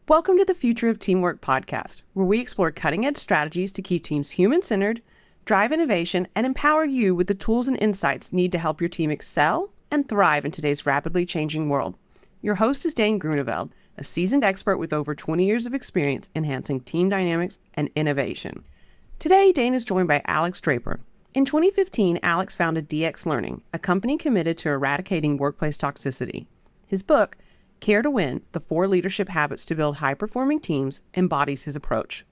Welcome to the Future of Teamwork podcast, where we explore cutting-edge strategies to keep teams human-centered, drive innovation, and empower you with the tools and insights needed to help your team excel and thrive in today's rapidly changing world. Your host is Dane Groeneveld, a seasoned expert with over 20 years of experience enhancing team dynamics and innovation. Today, Dane is joined by Alex Draper. In 2015, Alex founded DX Learning, a company committed to eradicating workplace toxicity. His book, Care to Win, The 4 Leadership Habits to Build High-Performing Teams, embodies his approach.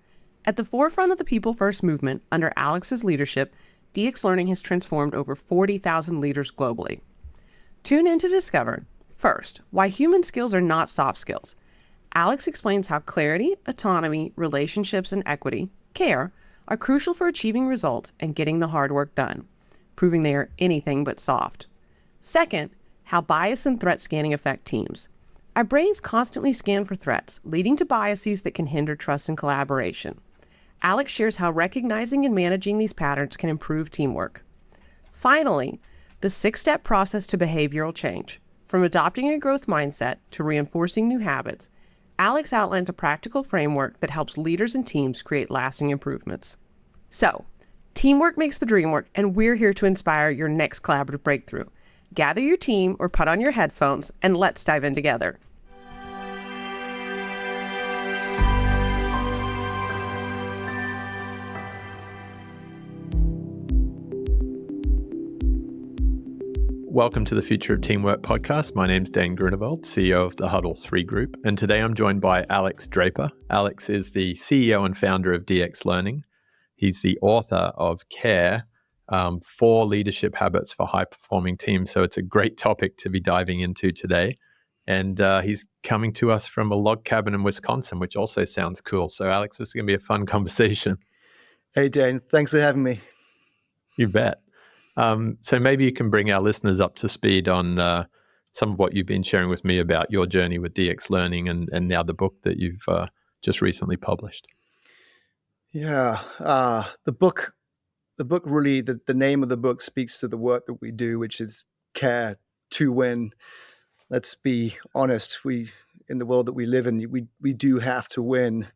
At the forefront of the People First movement, under Alex's leadership, DX Learning has transformed over 40,000 leaders globally. Tune in to discover, first, why human skills are not soft skills. Alex explains how clarity, autonomy, relationships, and equity, care, are crucial for achieving results and getting the hard work done, proving they are anything but soft. Second, how bias and threat scanning affect teams. Our brains constantly scan for threats, leading to biases that can hinder trust and collaboration. Alex shares how recognizing and managing these patterns can improve teamwork. Finally, the 6-step process to behavioral change. From adopting a growth mindset to reinforcing new habits, Alex outlines a practical framework that helps leaders and teams create lasting improvements. So, teamwork makes the dream work, and we're here to inspire your next collaborative breakthrough. Gather your team or put on your headphones and let's dive in together. Welcome to the Future of Teamwork podcast. My name's Dane Groeneveld, CEO of the Huddle 3 Group, and today I'm joined by Alex Draper. Alex is the CEO and founder of DX Learning. He's the author of Care, 4 Leadership Habits for High-Performing Teams. So it's a great topic to be diving into today. And he's coming to us from a log cabin in Wisconsin, which also sounds cool. So Alex, this is going to be a fun conversation. Hey, Dane. Thanks for having me. You bet. So maybe you can bring our listeners up to speed on some of what you've been sharing with me about your journey with DX Learning and now the book that you've just recently published. Yeah, the book really, the name of the book speaks to the work that we do, which is care to win. Let's be honest, in the world that we live in, we do have to win.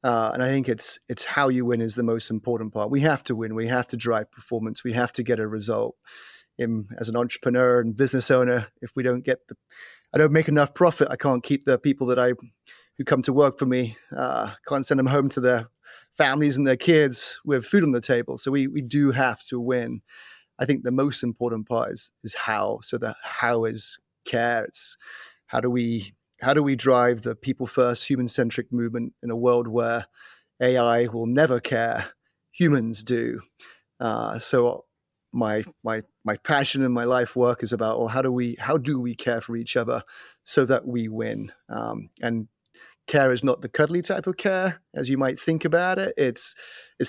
And I think it's how you win is the most important part. We have to win. We have to drive performance. We have to get a result. As an entrepreneur and business owner, if we don't I don't make enough profit, I can't keep the people who come to work for me, can't send them home to their families and their kids with food on the table. So we do have to win. I think the most important part is how. So the how is care. It's how do we drive the people first, human-centric movement in a world where AI will never care? Humans do. So my passion and my life work is about, how do we care for each other so that we win? And care is not the cuddly type of care, as you might think about it. It's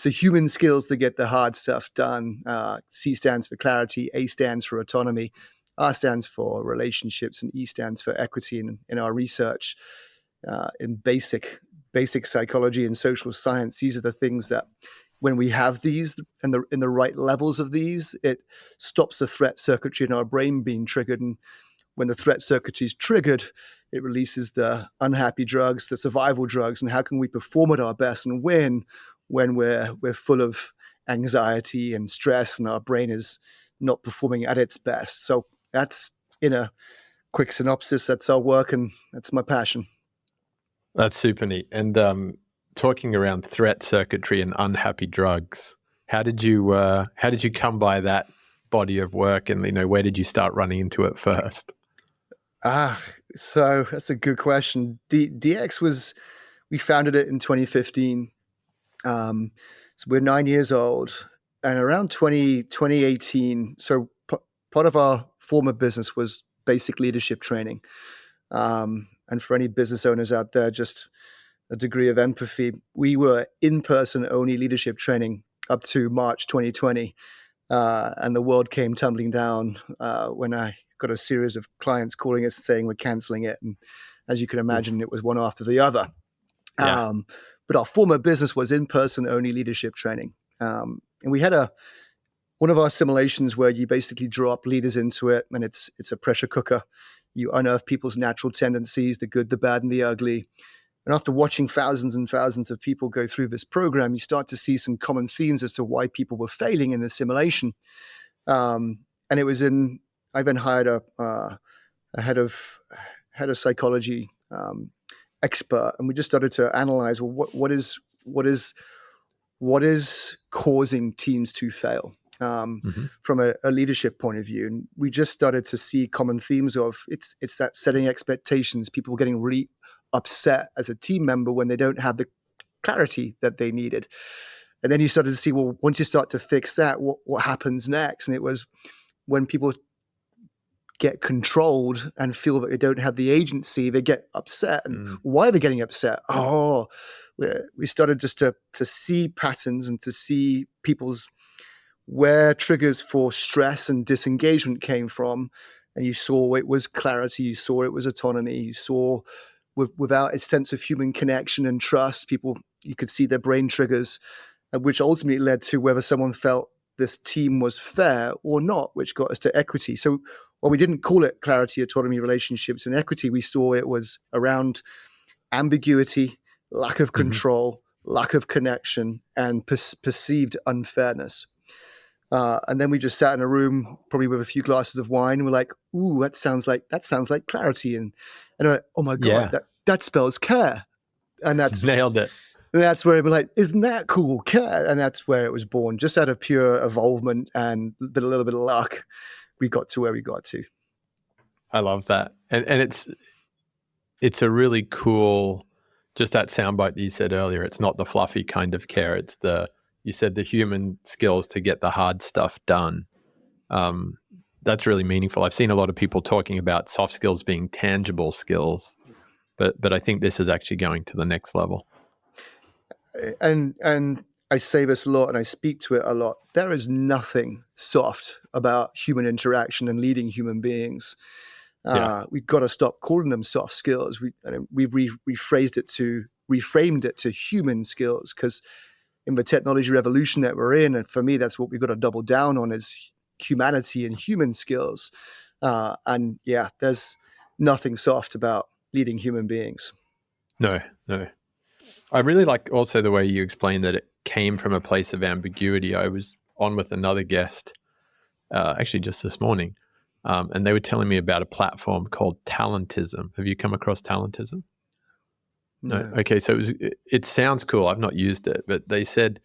the human skills to get the hard stuff done. C stands for clarity, A stands for autonomy, R stands for relationships, and E stands for equity. In our research, in basic psychology and social science, these are the things that, when we have these in the right levels of these, it stops the threat circuitry in our brain being triggered. And when the threat circuitry is triggered, it releases the unhappy drugs, the survival drugs. And how can we perform at our best and win when we're full of anxiety and stress and our brain is not performing at its best? So that's, in a quick synopsis, that's our work and that's my passion. That's super neat. And talking around threat circuitry and unhappy drugs, how did you come by that body of work, and where did you start running into it first? So that's a good question. DX we founded it in 2015. So we're 9 years old, and around 2018. So part of our former business was basic leadership training. And for any business owners out there, just a degree of empathy. We were in-person only leadership training up to March 2020. And the world came tumbling down when I got a series of clients calling us saying we're canceling it. And as you can imagine, it was one after the other. Yeah. But our former business was in-person only leadership training. And we had one of our simulations where you basically drop leaders into it, and it's a pressure cooker. You unearth people's natural tendencies, the good, the bad, and the ugly. And after watching thousands and thousands of people go through this program, you start to see some common themes as to why people were failing in the simulation. And it was I then hired a head of psychology expert, and we just started to analyze, well, what is causing teams to fail from a leadership point of view. And we just started to see common themes of it's that setting expectations, people getting really upset as a team member when they don't have the clarity that they needed. And then you started to see, well, once you start to fix that, what happens next? And it was when people get controlled and feel that they don't have the agency, they get upset. And why are they getting upset? Oh, we started just to see patterns and to see people's where triggers for stress and disengagement came from. And you saw it was clarity, you saw it was autonomy, you saw without a sense of human connection and trust, people, you could see their brain triggers, which ultimately led to whether someone felt this team was fair or not, which got us to equity. So while we didn't call it clarity, autonomy, relationships, and equity, we saw it was around ambiguity, lack of control, lack of connection, and perceived unfairness. And then we just sat in a room, probably with a few glasses of wine, and we're like, "Ooh, that sounds like clarity." And I'm like, "Oh my god, that spells care," and that's nailed it. And that's where we're like, "Isn't that cool, care?" And that's where it was born, just out of pure evolvement and a little bit of luck. We got to where we got to. I love that, and it's a really cool, just that soundbite that you said earlier. It's not the fluffy kind of care. It's you said the human skills to get the hard stuff done. That's really meaningful. I've seen a lot of people talking about soft skills being tangible skills, but I think this is actually going to the next level. And I say this a lot and I speak to it a lot. There is nothing soft about human interaction and leading human beings. We've got to stop calling them soft skills. We've reframed it to human skills, because in the technology revolution that we're in, and for me, that's what we've got to double down on, is humanity and human skills. And there's nothing soft about leading human beings. No. I really like also the way you explained that it came from a place of ambiguity. I was on with another guest, actually just this morning, and they were telling me about a platform called Talentism. Have you come across Talentism? No. Okay, so it sounds cool. I've not used it, but they said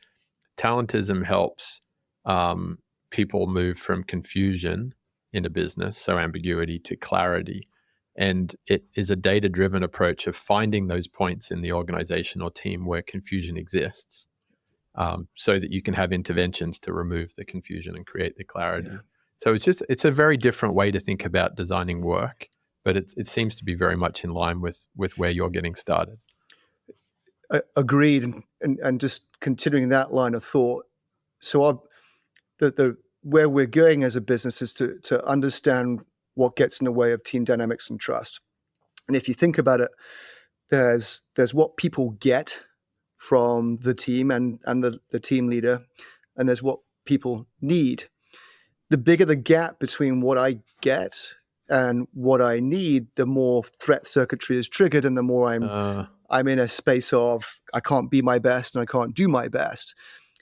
Talentism helps people move from confusion in a business, so ambiguity, to clarity. And it is a data-driven approach of finding those points in the organization or team where confusion exists, so that you can have interventions to remove the confusion and create the clarity. Yeah. So it's a very different way to think about designing work, but it seems to be very much in line with where you're getting started. Agreed. And just continuing that line of thought. So the where we're going as a business is to understand what gets in the way of team dynamics and trust. And if you think about it, there's what people get from the team and the team leader, and there's what people need. The bigger the gap between what I get and what I need, the more threat circuitry is triggered, and the more I'm in a space of I can't be my best and I can't do my best.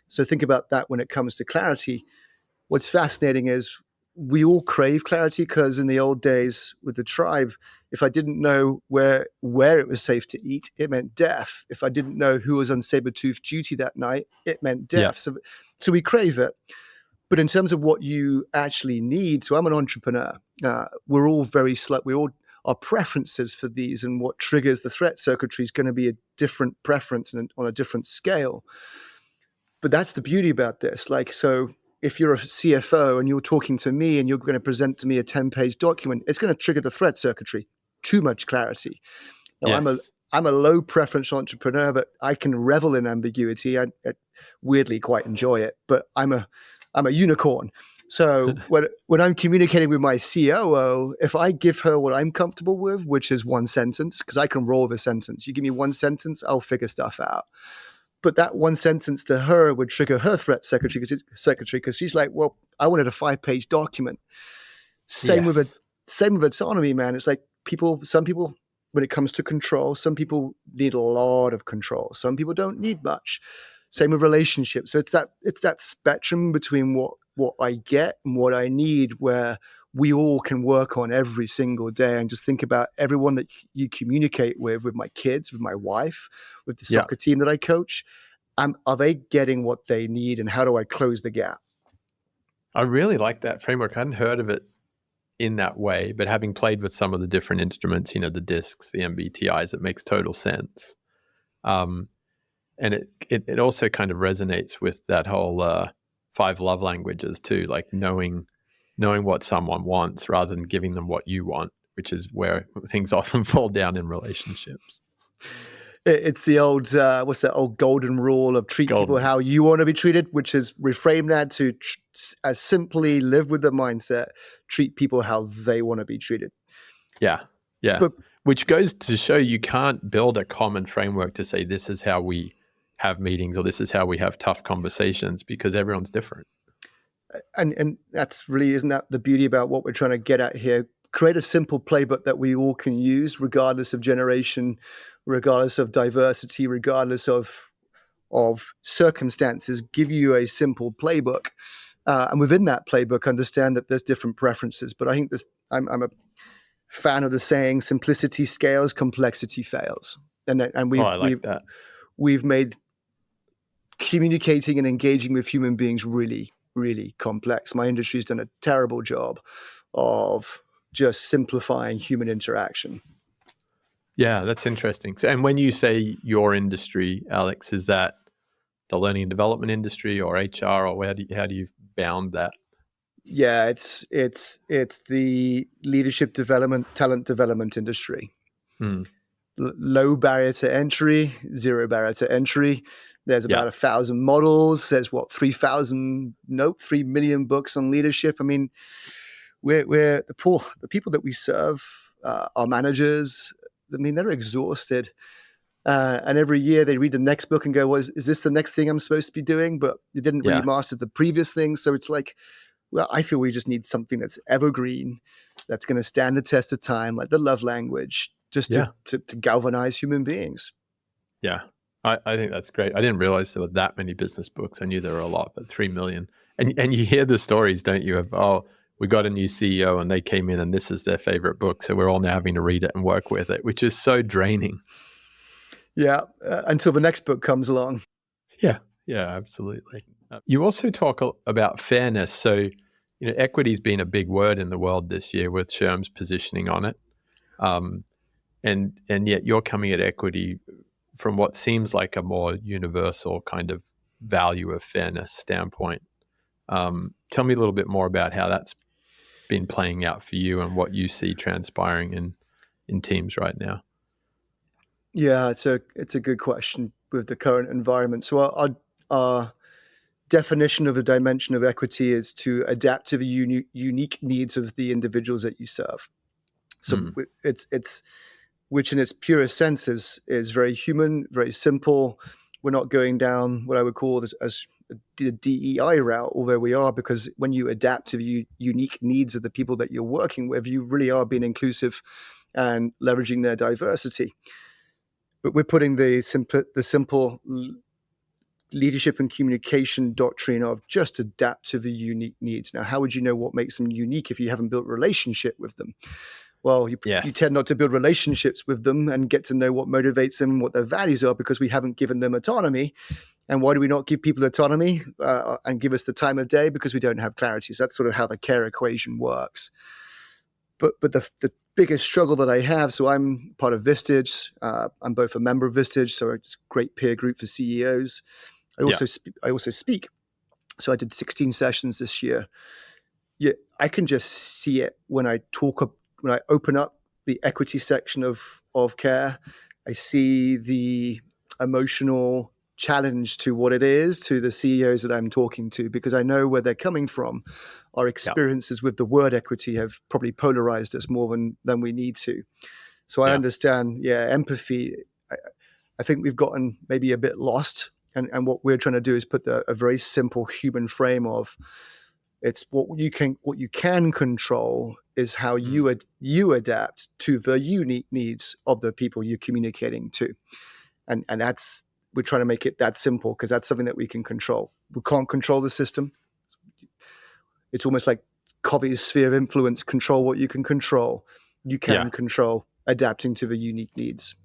So think about that when it comes to clarity. What's fascinating is we all crave clarity, because in the old days with the tribe, if I didn't know where it was safe to eat, it meant death. If I didn't know who was on saber-tooth duty that night, it meant death. Yeah. So we crave it. But in terms of what you actually need, so I'm an entrepreneur. We're all our preferences for these and what triggers the threat circuitry is going to be a different preference and on a different scale. But that's the beauty about this. Like, so if you're a CFO and you're talking to me and you're going to present to me a 10-page document, it's going to trigger the threat circuitry. Too much clarity. Now, yes. I'm a low preference entrepreneur, but I can revel in ambiguity. I weirdly quite enjoy it, but I'm a unicorn. So when I'm communicating with my COO, if I give her what I'm comfortable with, which is one sentence, because I can roll with a sentence. You give me one sentence, I'll figure stuff out. But that one sentence to her would trigger her threat secretary, because she's like, well, I wanted a 5-page document. Same with autonomy, man. It's like some people when it comes to control. Some people need a lot of control. Some people don't need much. Same with relationships. So it's that spectrum between what I get and what I need, where we all can work on every single day. And just think about everyone that you communicate with my kids, with my wife, with the Yeah. soccer team that I coach. Are they getting what they need, and how do I close the gap? I really like that framework. I hadn't heard of it in that way, but having played with some of the different instruments, the discs, the MBTIs, it makes total sense. And it also kind of resonates with that whole 5 love languages too, like knowing what someone wants rather than giving them what you want, which is where things often fall down in relationships. It's the old, what's that old golden rule of treat people how you want to be treated, which is reframe that to simply live with the mindset, treat people how they want to be treated. Yeah. But which goes to show you can't build a common framework to say this is how we have meetings or this is how we have tough conversations, because everyone's different. And that's really, isn't that the beauty about what we're trying to get at here? Create a simple playbook that we all can use, regardless of generation, regardless of diversity, regardless of circumstances. Give you a simple playbook, and within that playbook, understand that there's different preferences. But I think I'm a fan of the saying, simplicity scales, complexity fails. And I like that. We've made communicating and engaging with human beings really, really complex. My industry's done a terrible job of just simplifying human interaction. Yeah, that's interesting. So, and when you say your industry, Alex, is that the learning and development industry or HR, or how do you bound that? Yeah, it's the leadership development, talent development industry. Low barrier to entry, zero barrier to entry. There's about 1,000 models. There's 3 million books on leadership. I mean, we're the people that we serve, our managers. I mean, they're exhausted. And every year they read the next book and go, well, is this the next thing I'm supposed to be doing? But you didn't really master the previous thing. So it's like, well, I feel we just need something that's evergreen, that's going to stand the test of time, like the love language, just to galvanize human beings. Yeah, I think that's great. I didn't realize there were that many business books. I knew there were a lot, but 3 million. And you hear the stories, don't you, of, we got a new CEO and they came in and this is their favorite book. So we're all now having to read it and work with it, which is so draining. Yeah, until the next book comes along. Yeah, absolutely. You also talk about fairness. So, equity's been a big word in the world this year with Sherm's positioning on it. And yet you're coming at equity from what seems like a more universal kind of value of fairness standpoint. Tell me a little bit more about how that's been playing out for you and what you see transpiring in teams right now. Yeah, it's a good question with the current environment. So our definition of a dimension of equity is to adapt to the unique needs of the individuals that you serve. So it's which in its purest sense is very human, very simple. We're not going down what I would call as the DEI route, although we are, because when you adapt to the unique needs of the people that you're working with, you really are being inclusive and leveraging their diversity. But we're putting the simple leadership and communication doctrine of just adapt to the unique needs. Now, how would you know what makes them unique if you haven't built relationship with them? Well, you tend not to build relationships with them and get to know what motivates them, what their values are, because we haven't given them autonomy. And why do we not give people autonomy and give us the time of day? Because we don't have clarity. So that's sort of how the care equation works. But the biggest struggle that I have, so I'm part of Vistage. I'm both a member of Vistage, so it's a great peer group for CEOs. I also speak. So I did 16 sessions this year. Yeah, I can just see it when I open up the equity section of care. I see the emotional challenge to what it is to the CEOs that I'm talking to, because I know where they're coming from. Our experiences with the word equity have probably polarized us more than we need to. So I understand, empathy. I think we've gotten maybe a bit lost. And what we're trying to do is put a very simple human frame of It's what you can control is how you adapt to the unique needs of the people you're communicating to, and that's we're trying to make it that simple because that's something that we can control. We can't control the system. It's almost like Covey's sphere of influence: control what you can control. You Yeah, can control adapting to the unique needs.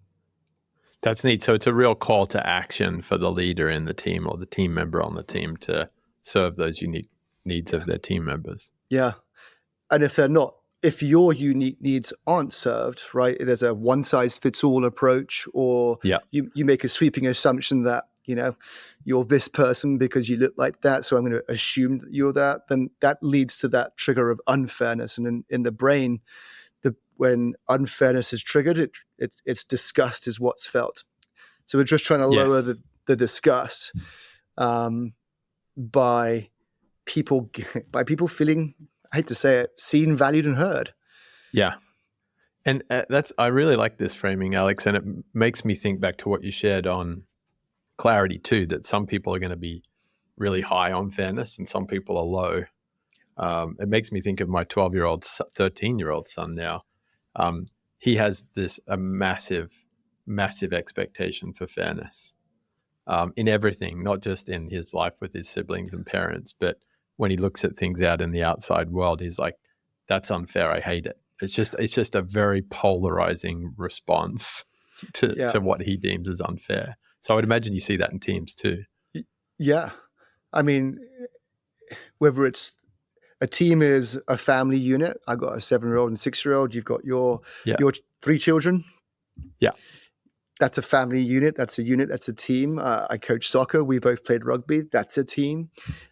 that's neat. So it's a real call to action for the leader in the team or the team member on the team to serve those unique needs Yeah, of their team members. yeah. And if your unique needs aren't served, right, there's a one size fits all approach, or Yeah. you make a sweeping assumption that, you're this person because you look like that. So I'm going to assume that you're that. Then that leads to that trigger of unfairness. And in the brain, when unfairness is triggered, it's disgust is what's felt. So we're just trying to lower Yes. the disgust um, by people by people feeling, I hate to say it, seen, valued, and heard. Yeah. And I really like this framing, Alex, and it makes me think back to what you shared on clarity too, that some people are going to be really high on fairness and some people are low. It makes me think of my 12-year-old, 13-year-old son now. He has a massive, massive expectation for fairness in everything, not just in his life with his siblings and parents, but when he looks at things out in the outside world, he's like, that's unfair. I hate it. It's just a very polarizing response Yeah, to what he deems as unfair. So I would imagine you see that in teams too. yeah. I mean, whether it's a team is a family unit. I've got a 7-year-old and 6-year-old. You've got your Yeah. 3 children. Yeah. That's a family unit. That's a unit. That's a team. I coach soccer. We both played rugby. That's a team.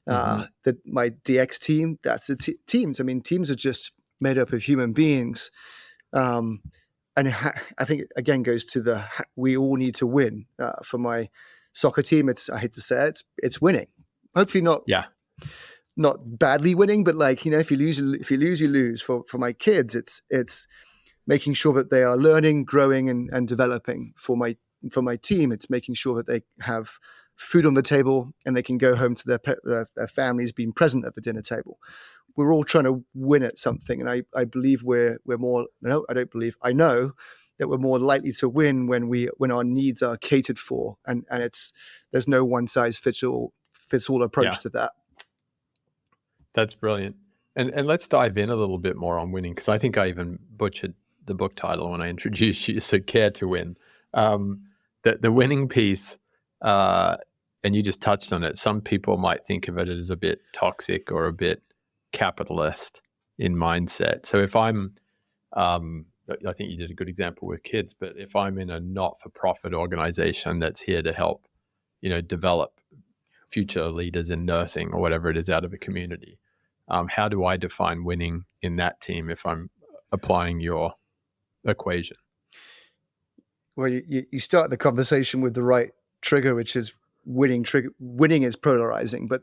Mm-hmm. My DX team. That's teams. I mean, teams are just made up of human beings. And I think it again goes to we all need to win. For my soccer team, I hate to say it's winning. Hopefully Yeah. not badly winning, but like, if you lose, you lose. For my kids, it's making sure that they are learning, growing, and developing. For my team, it's making sure that they have food on the table and they can go home to their families, being present at the dinner table. We're all trying to win at something, and I believe we're more. No, I don't believe. I know that we're more likely to win when our needs are catered for, and there's no one size fits all approach Yeah. to that. That's brilliant. And let's dive in a little bit more on winning, because I think I even butchered the book title when I introduced you. So Care to Win. The winning piece, and you just touched on it. Some people might think of it as a bit toxic or a bit capitalist in mindset. So if I'm, I think you did a good example with kids, but if I'm in a not-for-profit organization that's here to help, develop future leaders in nursing or whatever it is out of a community, how do I define winning in that team if I'm applying your equation? Well, you start the conversation with the right trigger, which is winning. Winning is polarizing, but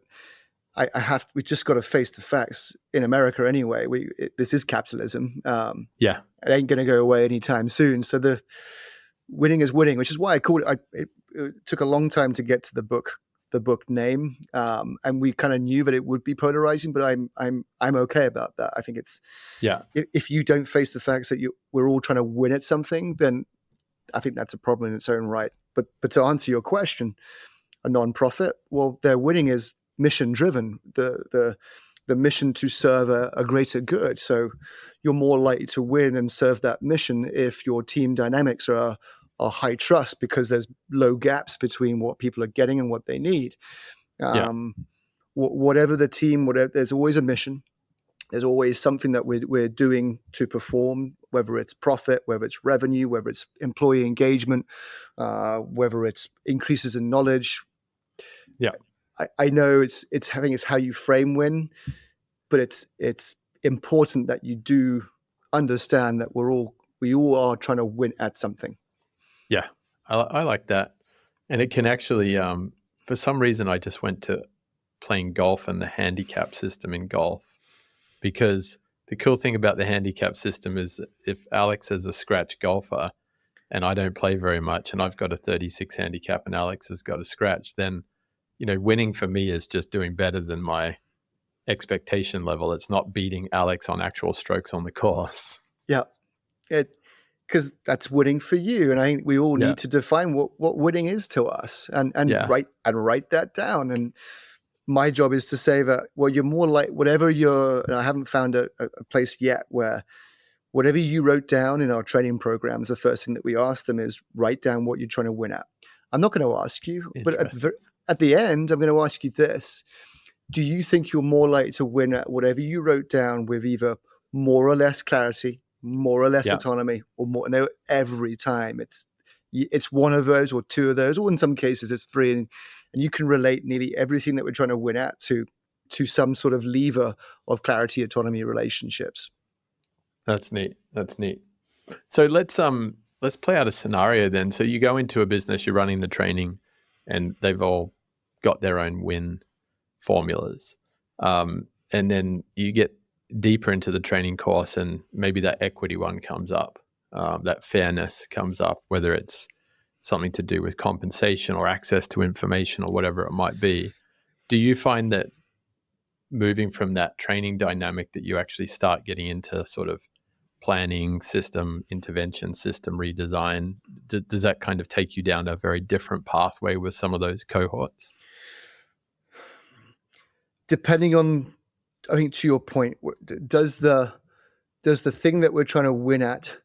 we just got to face the facts. In America, anyway, this is capitalism. Yeah. It ain't going to go away anytime soon. So the winning is winning, which is why I called it. It took a long time to get to the book name, and we kind of knew that it would be polarizing. But I'm okay about that. I think it's Yeah. if you don't face the facts that we're all trying to win at something, then I think that's a problem in its own right. But to answer your question, a nonprofit, well, their winning is mission driven. The mission to serve a greater good. So you're more likely to win and serve that mission if your team dynamics are high trust, because there's low gaps between what people are getting and what they need. Yeah. Whatever the team, there's always a mission. There's always something that we're doing to perform, whether it's profit, whether it's revenue, whether it's employee engagement, whether it's increases in knowledge. Yeah. I know it's how you frame win, but it's important that you do understand that we all are trying to win at something. Yeah. I like that. And it can actually, for some reason, I just went to playing golf and the handicap system in golf, because the cool thing about the handicap system is that if Alex is a scratch golfer and I don't play very much and I've got a 36 handicap and Alex has got a scratch, then, winning for me is just doing better than my expectation level. It's not beating Alex on actual strokes on the course. Yeah. Because that's winning for you. And I think we all need to define what winning is to us and write that down. And my job is to say that, well, you're more like whatever and I haven't found a place yet where whatever you wrote down in our training programs, the first thing that we ask them is write down what you're trying to win at. I'm not going to ask you, but at the end, I'm going to ask you this. Do you think you're more likely to win at whatever you wrote down with either more or less clarity, more or less autonomy, or more? No, every time it's one of those or two of those, or in some cases it's three, and you can relate nearly everything that we're trying to win at to some sort of lever of clarity, autonomy relationships. That's neat. So let's play out a scenario then. So you go into a business, you're running the training, and they've all got their own win formulas. And then you get deeper into the training course, and maybe that equity one comes up, that fairness comes up, whether it's something to do with compensation or access to information or whatever it might be. Do you find that moving from that training dynamic that you actually start getting into sort of planning, system intervention, system redesign? Does that kind of take you down a very different pathway with some of those cohorts? Depending on, I think to your point, does the thing that we're trying to win at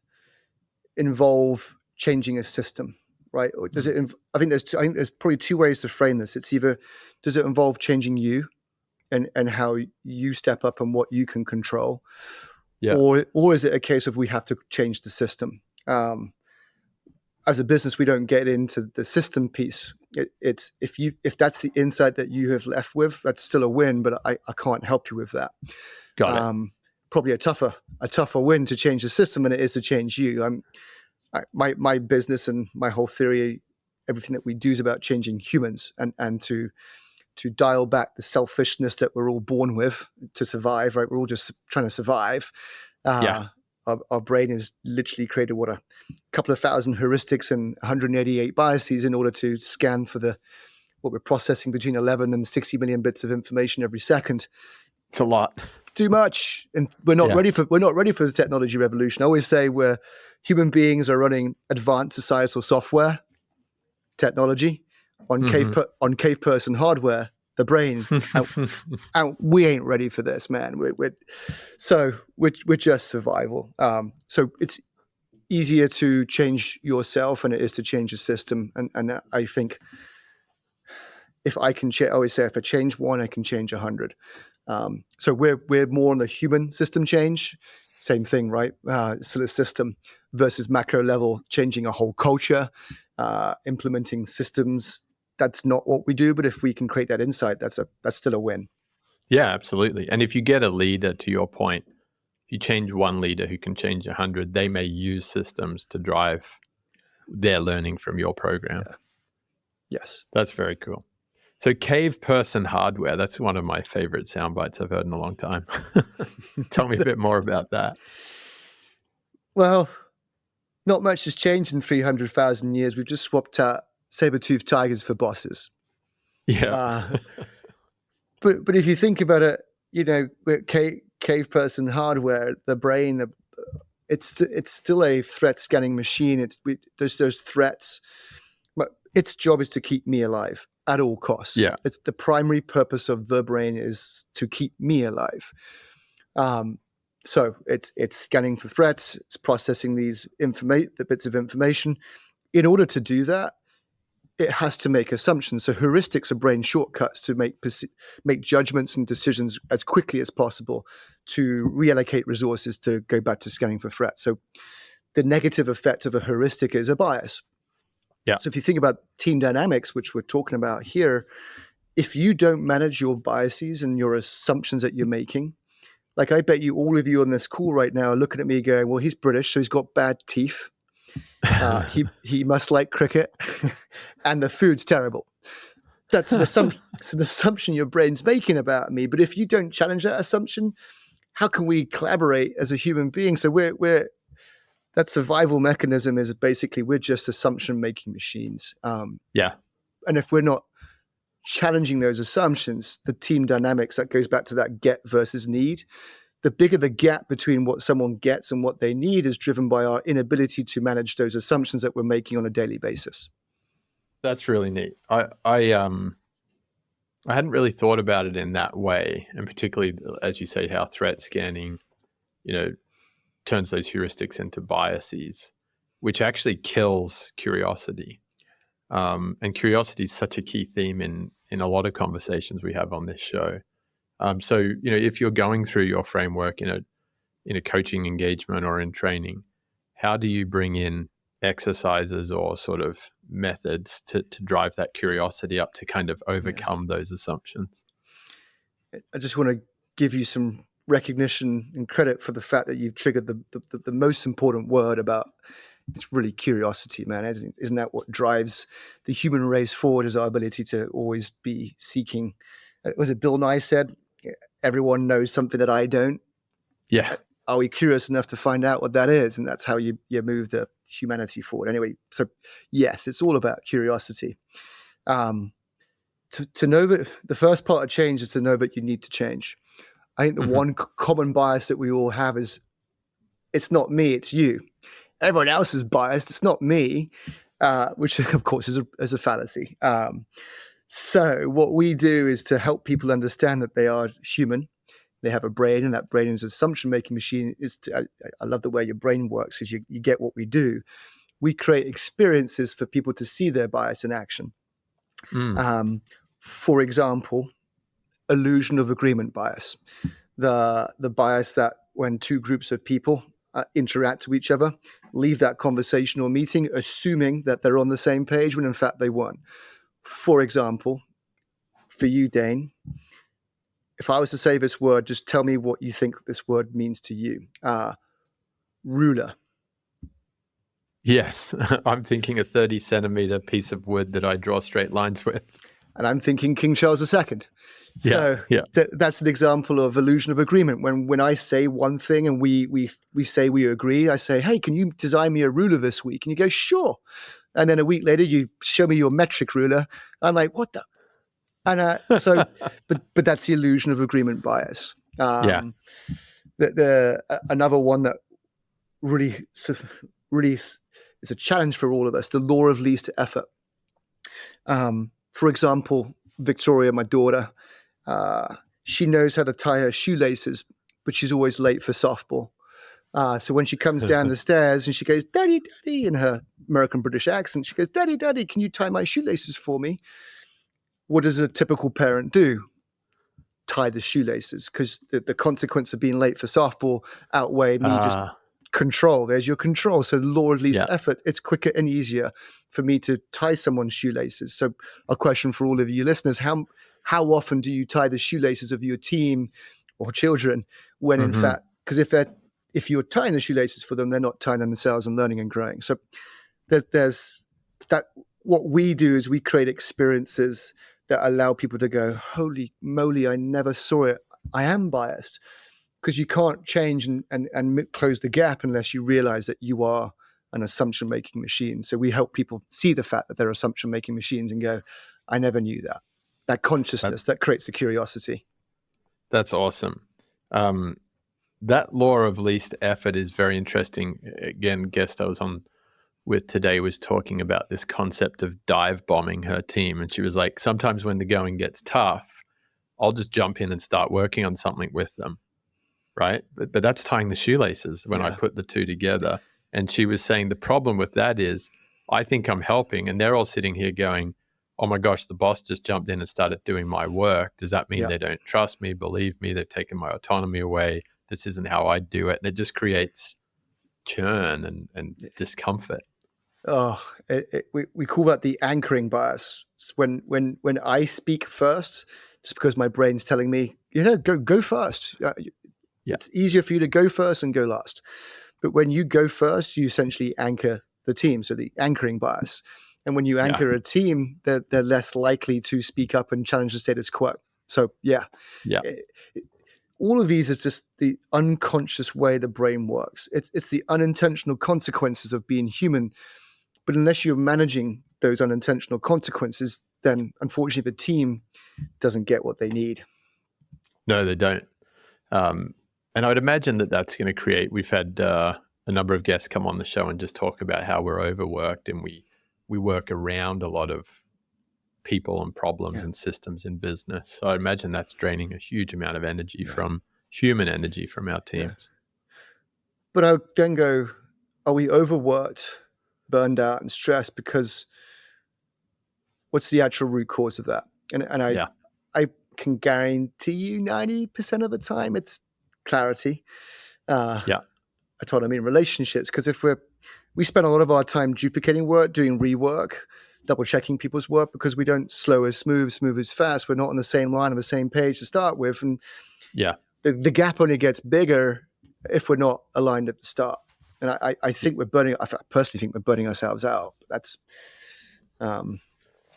involve changing a system, right? Or does it? I think there's probably two ways to frame this. It's either, does it involve changing you and how you step up and what you can control, or is it a case of we have to change the system? As a business, we don't get into the system piece. It's if that's the insight that you have left with, that's still a win, but I can't help you with that. Got it. Probably a tougher win to change the system than it is to change you. My business and my whole theory, everything that we do is about changing humans and to dial back the selfishness that we're all born with to survive, right? We're all just trying to survive. Our brain has literally created a couple of thousand heuristics and 188 biases in order to scan for what we're processing between 11 and 60 million bits of information every second. It's a lot. It's too much, and we're not ready for the technology revolution. I always say human beings are running advanced societal software technology on cave person hardware, the brain, and we ain't ready for this, man. We're just survival. So it's easier to change yourself than it is to change a system. And I think if I can I always say if I change one, I can change 100. So we're more on the human system change. Same thing, right? Still a system versus macro level, changing a whole culture, implementing systems. That's not what we do, but if we can create that insight, that's still a win. Yeah, absolutely. And if you get a leader, to your point, if you change one leader who can change 100, they may use systems to drive their learning from your program. Yeah. Yes. That's very cool. So cave person hardware, that's one of my favorite sound bites I've heard in a long time. Tell me a bit more about that. Well, not much has changed in 300,000 years. We've just swapped out saber-toothed tigers for bosses. Yeah. But if you think about it, cave person hardware, the brain, it's still a threat scanning machine. There's those threats, but its job is to keep me alive at all costs. Yeah. It's the primary purpose of the brain is to keep me alive. So it's scanning for threats. It's processing the bits of information. In order to do that, it has to make assumptions. So heuristics are brain shortcuts to make judgments and decisions as quickly as possible to reallocate resources to go back to scanning for threats. So the negative effect of a heuristic is a bias. Yeah. So if you think about team dynamics, which we're talking about here, if you don't manage your biases and your assumptions that you're making, like I bet you all of you on this call right now are looking at me going, well, he's British, so he's got bad teeth. He must like cricket and the food's terrible. That's an assumption your brain's making about me. But if you don't challenge that assumption, how can we collaborate as a human being? So that survival mechanism is basically we're just assumption making machines. Yeah. And if we're not challenging those assumptions, the team dynamics, that goes back to that get versus need. The bigger the gap between what someone gets and what they need is driven by our inability to manage those assumptions that we're making on a daily basis. That's really neat. I hadn't really thought about it in that way, and particularly, as you say, how threat scanning, turns those heuristics into biases, which actually kills curiosity. And curiosity is such a key theme in a lot of conversations we have on this show. So, if you're going through your framework in a coaching engagement or in training, how do you bring in exercises or sort of methods to drive that curiosity up to kind of overcome those assumptions? I just want to give you some recognition and credit for the fact that you've triggered the most important word about it's really curiosity, man. Isn't that what drives the human race forward, is our ability to always be seeking? Was it Bill Nye said, everyone knows something that I don't? Yeah. Are we curious enough to find out what that is? And that's how you move the humanity forward. Anyway, so yes, it's all about curiosity. To know that the first part of change is to know that you need to change. I think the one common bias that we all have is, it's not me, it's you. Everyone else is biased, it's not me, which of course is a fallacy. So what we do is to help people understand that they are human. They have a brain, and that brain is an assumption-making machine. I love the way your brain works, because you get what we do. We create experiences for people to see their bias in action. For example, illusion of agreement bias. The bias that when two groups of people interact with each other, leave that conversation or meeting assuming that they're on the same page when in fact they weren't. For example, for you, Dane, if I was to say this word, just tell me what you think this word means to you. Ruler. Yes, I'm thinking a 30-centimeter piece of wood that I draw straight lines with. And I'm thinking King Charles II. So that's an example of illusion of agreement. When I say one thing and we say we agree, I say, hey, can you design me a ruler this week? And you go, sure. And then a week later, you show me your metric ruler. I'm like, what the? And but that's the illusion of agreement bias. Another one that really is a challenge for all of us, the law of least effort. For example, Victoria, my daughter, she knows how to tie her shoelaces, but she's always late for softball. So when she comes down the stairs and she goes, Daddy, Daddy, in her American British accent, she goes, Daddy, Daddy, can you tie my shoelaces for me? What does a typical parent do? Tie the shoelaces, because the consequence of being late for softball outweigh me just control. There's your control. So the law of least effort, it's quicker and easier for me to tie someone's shoelaces. So a question for all of you listeners, how often do you tie the shoelaces of your team or children when in fact, because if you're tying the shoelaces for them, they're not tying themselves and learning and growing. So there's that. What we do is we create experiences that allow people to go, holy moly, I never saw it. I am biased. Because you can't change and close the gap unless you realize that you are an assumption-making machine. So we help people see the fact that they're assumption-making machines and go, I never knew that. That consciousness, that creates the curiosity. That's awesome. That law of least effort is very interesting. Again, guest I was on with today was talking about this concept of dive bombing her team. And she was like, sometimes when the going gets tough, I'll just jump in and start working on something with them. Right. But that's tying the shoelaces when I put the two together. And she was saying the problem with that is I think I'm helping and they're all sitting here going, oh my gosh, the boss just jumped in and started doing my work. Does that mean they don't trust me, believe me? They've taken my autonomy away. This isn't how I do it. And it just creates churn and discomfort. Oh, we call that the anchoring bias. It's when I speak first, just because my brain's telling me, go first. It's easier for you to go first and go last. But when you go first, you essentially anchor the team. So the anchoring bias. And when you anchor a team, they're less likely to speak up and challenge the status quo. So all of these is just the unconscious way the brain works. It's the unintentional consequences of being human. But unless you're managing those unintentional consequences, then unfortunately the team doesn't get what they need. No, they don't. And I would imagine that that's going to create, we've had a number of guests come on the show and just talk about how we're overworked and we work around a lot of people and problems and systems in business. So I imagine that's draining a huge amount of energy from human energy from our teams. But I would then go, are we overworked, burned out, and stressed? Because what's the actual root cause of that? And I can guarantee you 90% of the time it's clarity. Autonomy in relationships. Because if we spend a lot of our time duplicating work, doing rework, double checking people's work because we don't slow as smooth as fast. We're not on the same line, on the same page to start with. And the gap only gets bigger if we're not aligned at the start. And I personally think we're burning ourselves out. That's, I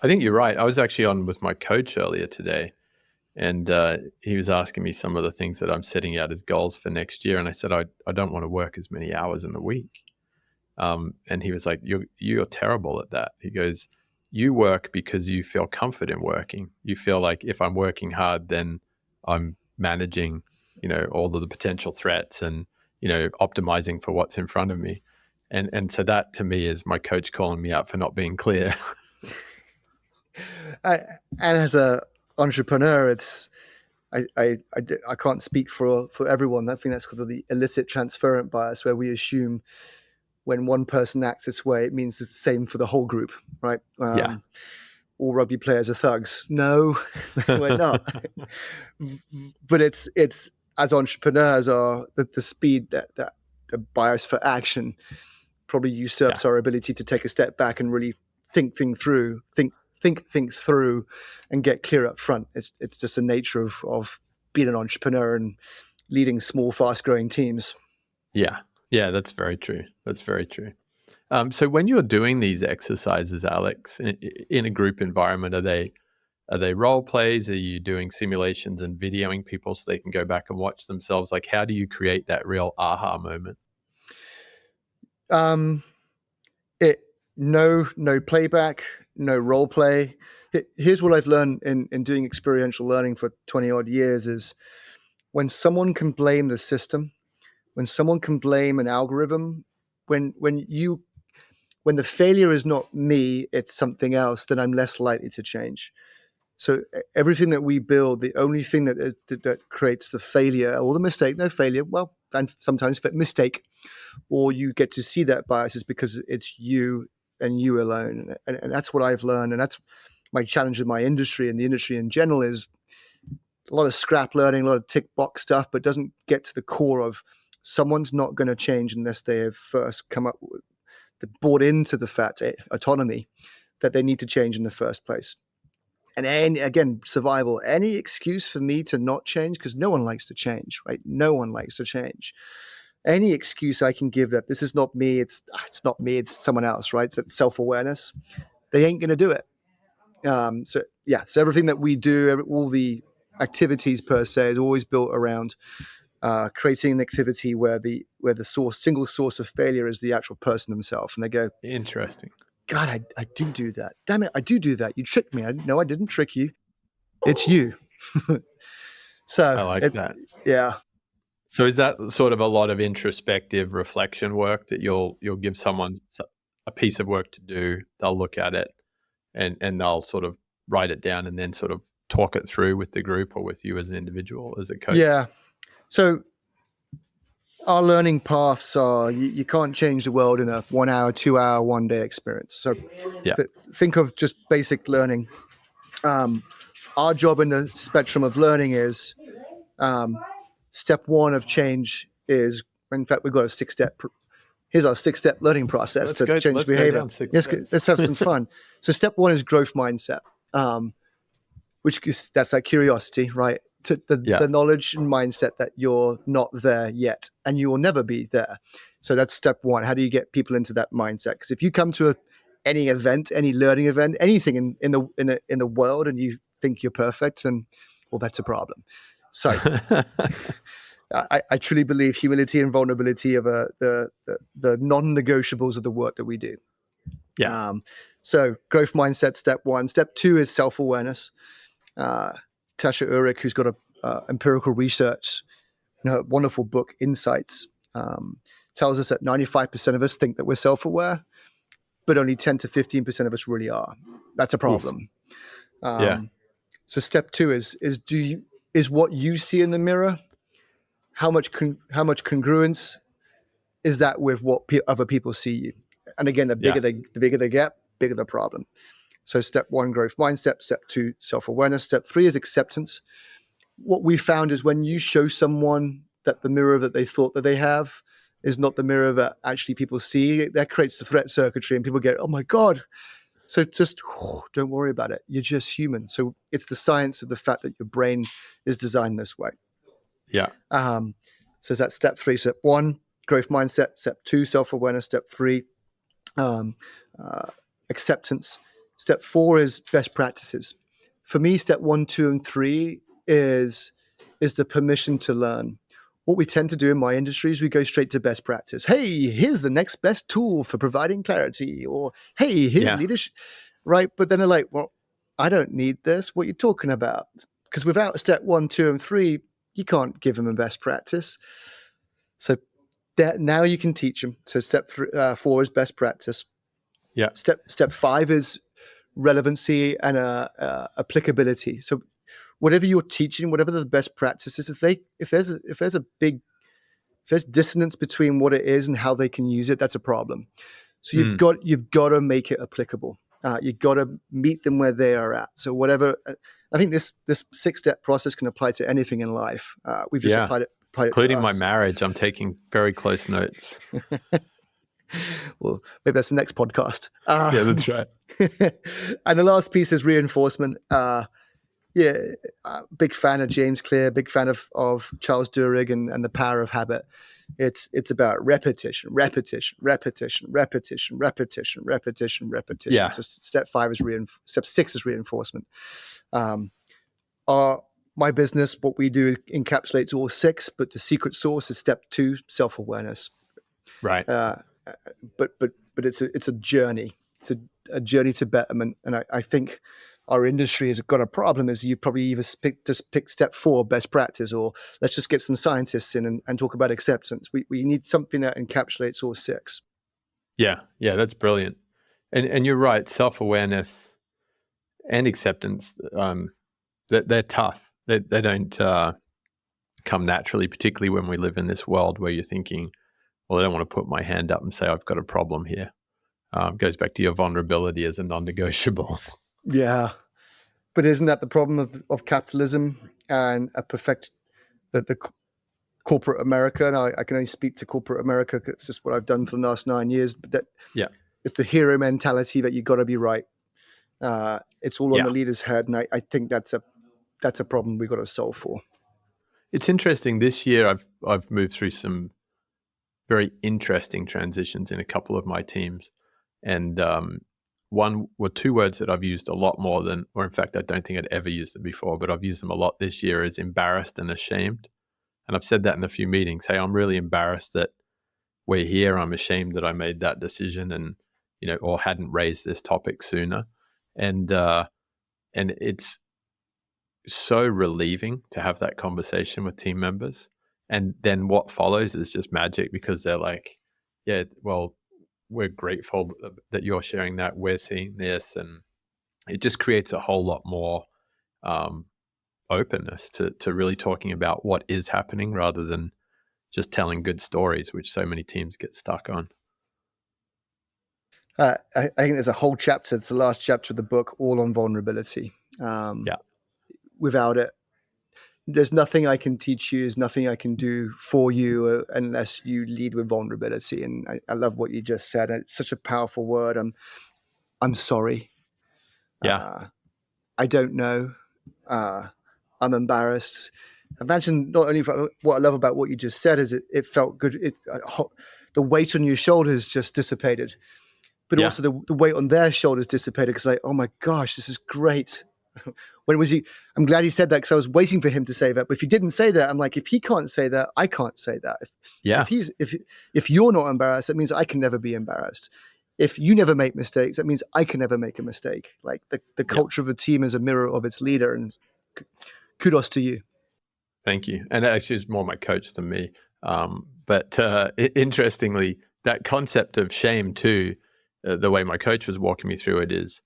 think you're right. I was actually on with my coach earlier today, and he was asking me some of the things that I'm setting out as goals for next year. And I said, I don't want to work as many hours in the week. And he was like, you're terrible at that. He goes, you work because you feel comfort in working. You feel like if I'm working hard, then I'm managing, all of the potential threats and, optimizing for what's in front of me. And so that to me is my coach calling me out for not being clear. and as a entrepreneur, it's, I can't speak for everyone. I think that's called the illicit transferent bias, where we assume when one person acts this way, it means it's the same for the whole group, right? All rugby players are thugs. No, we're not. But it's as entrepreneurs, the speed that the bias for action probably usurps our ability to take a step back and really think things through, and get clear up front. It's just the nature of being an entrepreneur and leading small, fast-growing teams. Yeah, that's very true. That's very true. So when you're doing these exercises, Alex, in a group environment, are they role plays? Are you doing simulations and videoing people so they can go back and watch themselves? Like, how do you create that real aha moment? No playback, no role play. Here's what I've learned in doing experiential learning for 20 odd years is when someone can blame the system, when someone can blame an algorithm, when the failure is not me, it's something else, then I'm less likely to change. So everything that we build, the only thing that creates the failure or the mistake, no failure, well, and sometimes mistake, or you get to see that bias is because it's you and you alone. And that's what I've learned. And that's my challenge in my industry and the industry in general is a lot of scrap learning, a lot of tick box stuff, but doesn't get to the core of someone's not going to change unless they have first come up with, bought into the fact, autonomy, that they need to change in the first place. And again, survival, any excuse for me to not change, because no one likes to change, right? No one likes to change. Any excuse I can give that this is not me, it's not me, it's someone else, right? So it's self-awareness. They ain't going to do it. So everything that we do, all the activities per se, is always built around creating an activity where the single source of failure is the actual person themselves. And they go, interesting. God, I do that. Damn it, I do that. You tricked me. No, I didn't trick you. It's you. So I like that. Yeah. So is that sort of a lot of introspective reflection work that you'll give someone a piece of work to do, they'll look at it and they'll sort of write it down and then sort of talk it through with the group or with you as an individual, as a coach? Yeah. So our learning paths are, you can't change the world in a 1 hour, 2 hour, 1 day experience. So think of just basic learning. Our job in the spectrum of learning is step one of change is, in fact, we've got a here's our 6-step learning process to change behavior. Let's have some fun. So step one is growth mindset, that's that curiosity, right? The knowledge and mindset that you're not there yet and you will never be there. So that's step one. How do you get people into that mindset? Because if you come to any event, any learning event, anything in the world, and you think you're perfect, then well, that's a problem. So I truly believe humility and vulnerability are the non-negotiables of the work that we do. So growth mindset, step one. Step two is self-awareness. Tasha Ulrich, who's got a empirical research, wonderful book, Insights, tells us that 95% of us think that we're self-aware, but only 10 to 15% of us really are. That's a problem. Yeah. So step two is what you see in the mirror, how much congruence is that with what other people see you? And again, the bigger they get, bigger the problem. So step one, growth mindset. Step two, self-awareness. Step three is acceptance. What we found is when you show someone that the mirror that they thought that they have is not the mirror that actually people see, that creates the threat circuitry and people get, oh my God. So just don't worry about it. You're just human. So it's the science of the fact that your brain is designed this way. Yeah. So that's step three. Step one, growth mindset. Step two, self-awareness. Step three, acceptance. Step four is best practices. For me, step one, two, and three is the permission to learn. What we tend to do in my industry is we go straight to best practice. Hey, here's the next best tool for providing clarity, or hey, here's leadership, right? But then they're like, well, I don't need this. What are you talking about? Because without step one, two, and three, you can't give them a best practice. So that now you can teach them. So step four is best practice. Yeah. Step five is relevancy and applicability. So whatever you're teaching, whatever the best practice is, if there's dissonance between what it is and how they can use it, that's a problem. So you've got to make it applicable. You've got to meet them where they are at. So whatever, I think this 6-step process can apply to anything in life. We've just applied it including to my us. marriage. I'm taking very close notes. Well, maybe that's the next podcast. Yeah, that's right. And the last piece is reinforcement. Big fan of James Clear, big fan of Charles Duhigg and the power of habit. It's about repetition. Yeah. So step six is reinforcement. My business, what we do encapsulates all six, but the secret sauce is step two, self-awareness. Right. But it's a journey. It's a journey to betterment, and I think our industry has got a problem. Is you probably either pick step four, best practice, or let's just get some scientists in and talk about acceptance. We need something that encapsulates all six. Yeah, that's brilliant. And you're right. Self-awareness and acceptance, they're tough. They don't come naturally, particularly when we live in this world where you're thinking, well, I don't want to put my hand up and say I've got a problem here. Goes back to your vulnerability as a non-negotiable. Yeah, but isn't that the problem of capitalism and the corporate America? And I can only speak to corporate America because it's just what I've done for the last 9 years. But it's the hero mentality that you got to be right. It's all on the leader's head, and I think that's a problem we've got to solve for. It's interesting. This year, I've moved through some very interesting transitions in a couple of my teams, and one were two words that I've used a lot more than, or in fact, I don't think I'd ever used them before, but I've used them a lot this year, is embarrassed and ashamed. And I've said that in a few meetings. Hey, I'm really embarrassed that we're here. I'm ashamed that I made that decision and, or hadn't raised this topic sooner. And it's so relieving to have that conversation with team members. And then what follows is just magic, because they're like, yeah, well, we're grateful that you're sharing that. We're seeing this. And it just creates a whole lot more openness to really talking about what is happening rather than just telling good stories, which so many teams get stuck on. I think there's a whole chapter. It's the last chapter of the book, all on vulnerability. Without it, there's nothing I can teach you. There's nothing I can do for you unless you lead with vulnerability. And I love what you just said. It's such a powerful word. I'm sorry. I don't know. I'm embarrassed. Imagine not only what I love about what you just said is it felt good. It's the weight on your shoulders just dissipated, but also the weight on their shoulders dissipated because like, oh my gosh, this is great. When was he? I'm glad he said that because I was waiting for him to say that. But if he didn't say that, I'm like, if he can't say that, I can't say that. If you're not embarrassed, that means I can never be embarrassed. if you never make mistakes, that means I can never make a mistake. Like the Yeah. culture of a team is a mirror of its leader, and kudos to you. Thank you. And actually, it's more my coach than me. But interestingly, that concept of shame too, the way my coach was walking me through it is,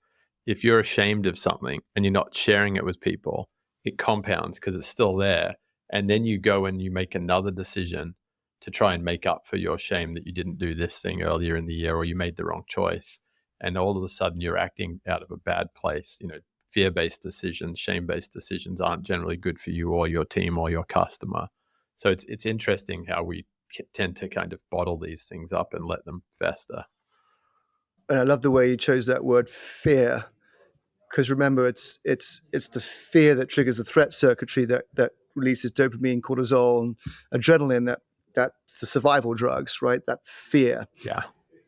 if you're ashamed of something and you're not sharing it with people, it compounds because it's still there. And then you go and you make another decision to try and make up for your shame that you didn't do this thing earlier in the year, or you made the wrong choice. And all of a sudden you're acting out of a bad place. Fear-based decisions, shame-based decisions aren't generally good for you or your team or your customer. So it's interesting how we tend to kind of bottle these things up and let them fester. And I love the way you chose that word fear, because remember, it's the fear that triggers the threat circuitry that releases dopamine, cortisol, and adrenaline. That the survival drugs, right? That fear. Yeah.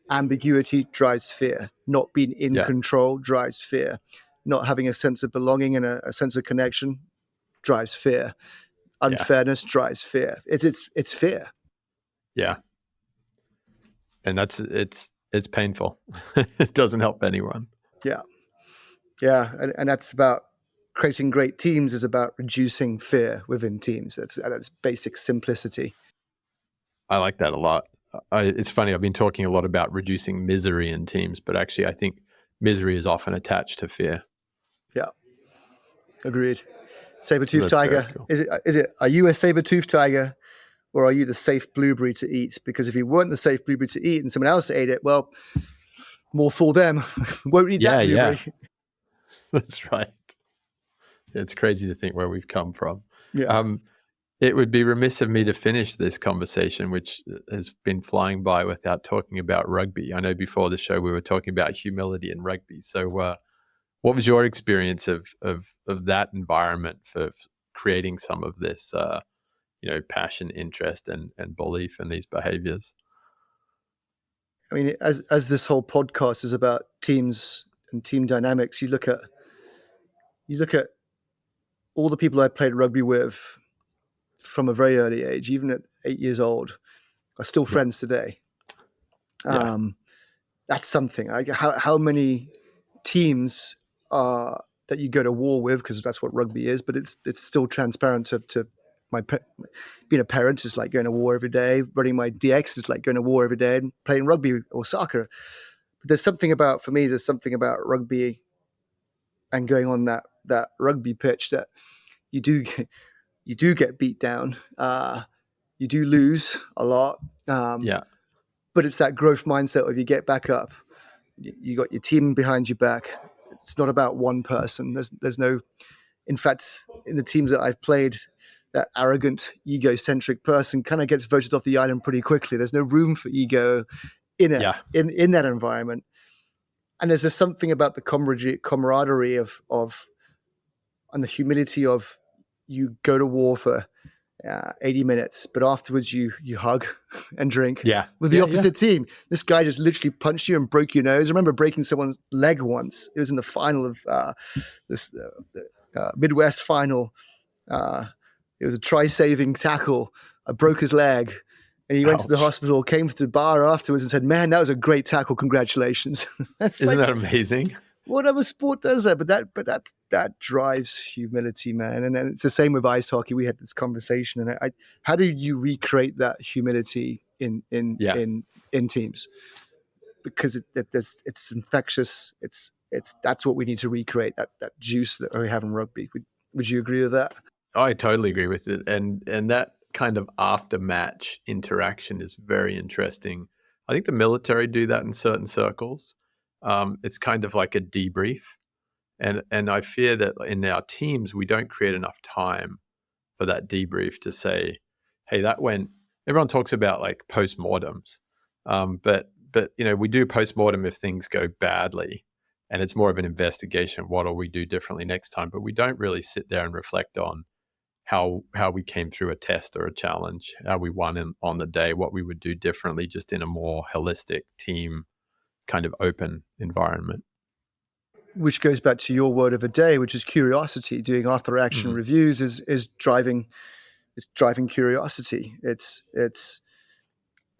Ambiguity drives fear. Not being in control drives fear. Not having a sense of belonging and a sense of connection drives fear. Unfairness drives fear. It's fear. Yeah. And it's painful. It doesn't help anyone. Yeah. And that's about creating great teams, is about reducing fear within teams. That's basic simplicity. I like that a lot. It's funny, I've been talking a lot about reducing misery in teams, but actually I think misery is often attached to fear. Yeah. Agreed. Saber-toothed That's very tiger. cool. Are you a saber-toothed tiger, or are you the safe blueberry to eat? Because if you weren't the safe blueberry to eat and someone else ate it, well, more for them. Won't eat that blueberry. Yeah. That's right. It's crazy to think where we've come from. Yeah. It would be remiss of me to finish this conversation, which has been flying by, without talking about rugby. I know before the show we were talking about humility in rugby. So what was your experience of that environment for creating some of this passion, interest, and belief in these behaviors? I mean, as this whole podcast is about teams and team dynamics, you look at all the people I played rugby with from a very early age, even at 8 years old, are still friends today. That's something. How many teams that you go to war with, because that's what rugby is, but it's still transparent to being a parent is like going to war every day. Running my DX is like going to war every day, and playing rugby or soccer. But there's something about rugby and going on that rugby pitch that you do get beat down. You do lose a lot. But it's that growth mindset of you get back up. You got your team behind your back. It's not about one person. There's no, in fact, in the teams that I've played, that arrogant, egocentric person kind of gets voted off the island pretty quickly. There's no room for ego in it, in that environment. And there's just something about the camaraderie of and the humility of, you go to war for 80 minutes, but afterwards you hug and drink with the opposite team. This guy just literally punched you and broke your nose. I remember breaking someone's leg once. It was in the final of the Midwest final. It was a try-saving tackle. I broke his leg, and he went to the hospital, came to the bar afterwards and said, "Man, that was a great tackle. Congratulations." Isn't that amazing? Whatever sport does that, but that drives humility, man. And then it's the same with ice hockey. We had this conversation, and how do you recreate that humility in teams? Because it's infectious. That's what we need to recreate, that juice that we have in rugby. Would you agree with that? I totally agree with it, and that kind of after match interaction is very interesting. I think the military do that in certain circles. It's kind of like a debrief, and I fear that in our teams we don't create enough time for that debrief to say, "Hey, that went." Everyone talks about like postmortems, but we do postmortem if things go badly, and it's more of an investigation. What will we do differently next time? But we don't really sit there and reflect on how we came through a test or a challenge, how we won on the day, what we would do differently, just in a more holistic team kind of open environment. Which goes back to your word of the day, which is curiosity. Doing after action reviews is driving curiosity. It's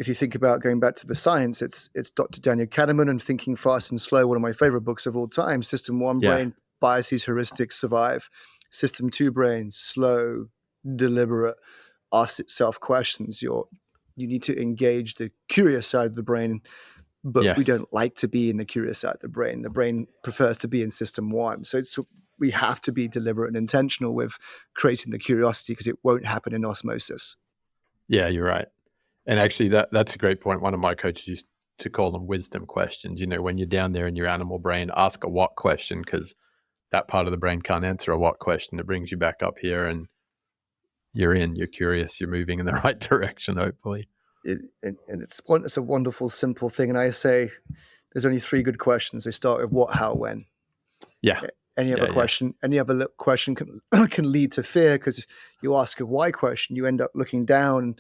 if you think about going back to the science, it's Dr. Daniel Kahneman and Thinking Fast and Slow, one of my favorite books of all time. System 1 Yeah. brain, biases, heuristics, survive. System 2 brain, slow, deliberate, asks itself questions. You need to engage the curious side of the brain, but we Yes. don't like to be in the curious side of the brain. The brain prefers to be in system 1. So we have to be deliberate and intentional with creating the curiosity, because it won't happen in osmosis. Yeah, you're right. And actually, that's a great point. One of my coaches used to call them wisdom questions. When you're down there in your animal brain, ask a what question, because that part of the brain can't answer a what question. It brings you back up here and you're curious, you're moving in the right direction, hopefully. And it's a wonderful, simple thing. And I say there's only 3 good questions. They start with what, how, when. Yeah. Any other question can lead to fear, because you ask a why question, you end up looking down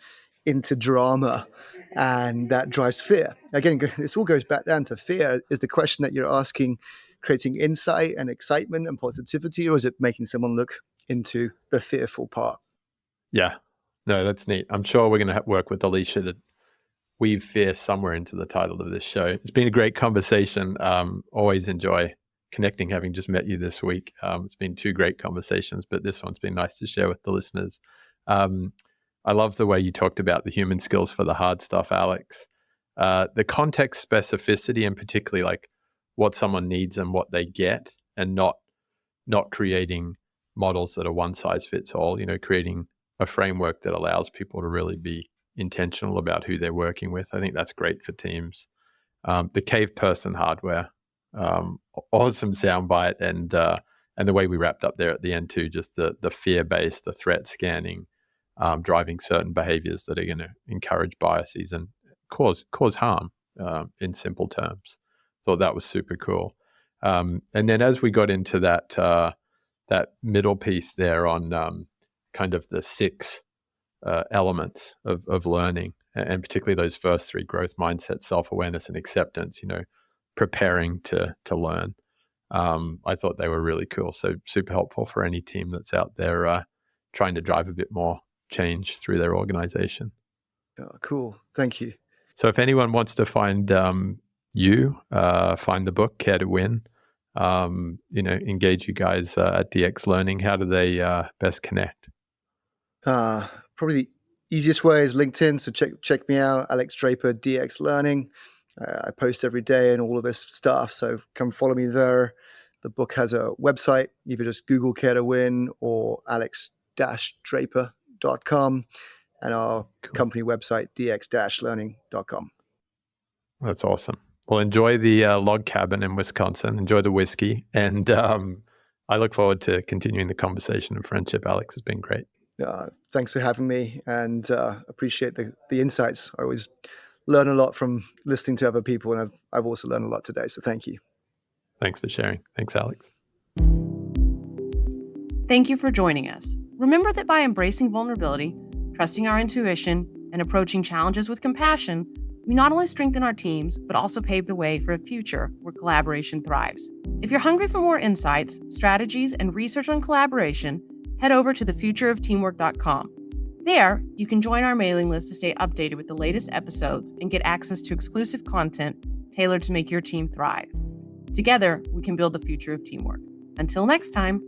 into drama, and that drives fear. Again, this all goes back down to fear. Is the question that you're asking creating insight and excitement and positivity, or is it making someone look into the fearful part? Yeah. No, that's neat. I'm sure we're going to work with Alicia to weave fear somewhere into the title of this show. It's been a great conversation. Always enjoy connecting, having just met you this week. It's been 2 great conversations, but this one's been nice to share with the listeners. I love the way you talked about the human skills for the hard stuff, Alex. The context specificity, and particularly like what someone needs and what they get, and not creating models that are one size fits all, creating a framework that allows people to really be intentional about who they're working with. I think that's great for teams. The cave person hardware, awesome soundbite, and the way we wrapped up there at the end too, just the fear-based, the threat scanning, driving certain behaviors that are going to encourage biases and cause harm, in simple terms. Thought that was super cool. And then as we got into that middle piece there on kind of the 6 elements of learning, and particularly those first 3: growth mindset, self-awareness, and acceptance, preparing to learn. I thought they were really cool. So super helpful for any team that's out there trying to drive a bit more change through their organization. Oh, cool. Thank you. So if anyone wants to find you, find the book, Care to Win, engage you guys at DX Learning, how do they best connect? Probably the easiest way is LinkedIn. So check me out, Alex Draper, DX Learning. I post every day and all of this stuff. So come follow me there. The book has a website. Either just Google Care to Win or alex-draper.com, and our company website, dx-learning.com. That's awesome. Well, enjoy the log cabin in Wisconsin. Enjoy the whiskey. And I look forward to continuing the conversation and friendship. Alex, has been great. Thanks for having me, and appreciate the insights. I always learn a lot from listening to other people, and I've also learned a lot today. So thank you. Thanks for sharing. Thanks, Alex. Thank you for joining us. Remember that by embracing vulnerability, trusting our intuition, and approaching challenges with compassion, we not only strengthen our teams, but also pave the way for a future where collaboration thrives. If you're hungry for more insights, strategies, and research on collaboration, head over to thefutureofteamwork.com. There, you can join our mailing list to stay updated with the latest episodes and get access to exclusive content tailored to make your team thrive. Together, we can build the future of teamwork. Until next time.